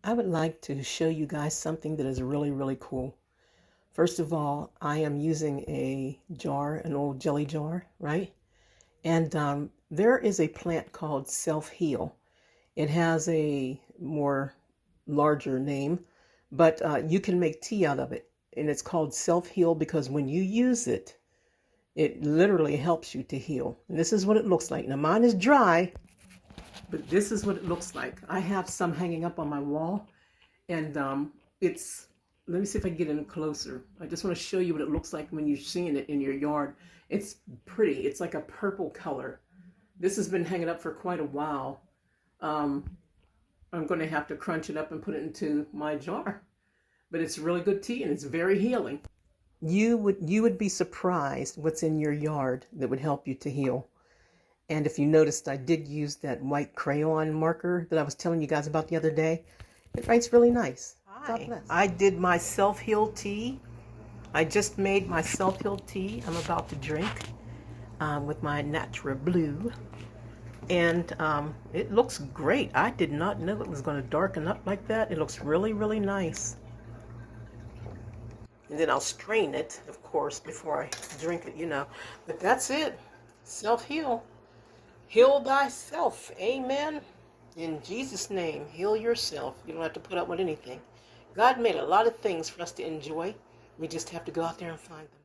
I would like to show you guys something that is really, really cool. First of all, I am using a jar, an old jelly jar, right? And there is a plant called self-heal. It has a more larger name, but you can make tea out of it. And it's called self-heal because when you use it, it literally helps you to heal. And this is what it looks like. Now mine is dry, but this is what it looks like. I have some hanging up on my wall. And it's, let me see if I can get in closer. I just want to show you what it looks like when you're seeing it in your yard. It's pretty. It's like a purple color. This has been hanging up for quite a while. I'm going to have to crunch it up and put it into my jar. But it's really good tea and it's very healing. You would be surprised what's in your yard that would help you to heal. And if you noticed, I did use that white crayon marker that I was telling you guys about the other day. It writes really nice. Hi. I did my self-heal tea. I just made my self-heal tea. I'm about to drink with my Natural Blue. And it looks great. I did not know it was going to darken up like that. It looks really, really nice. And then I'll strain it, of course, before I drink it, you know. But that's it. Self-heal. Heal thyself. Amen. In Jesus' name, heal yourself. You don't have to put up with anything. God made a lot of things for us to enjoy. We just have to go out there and find them.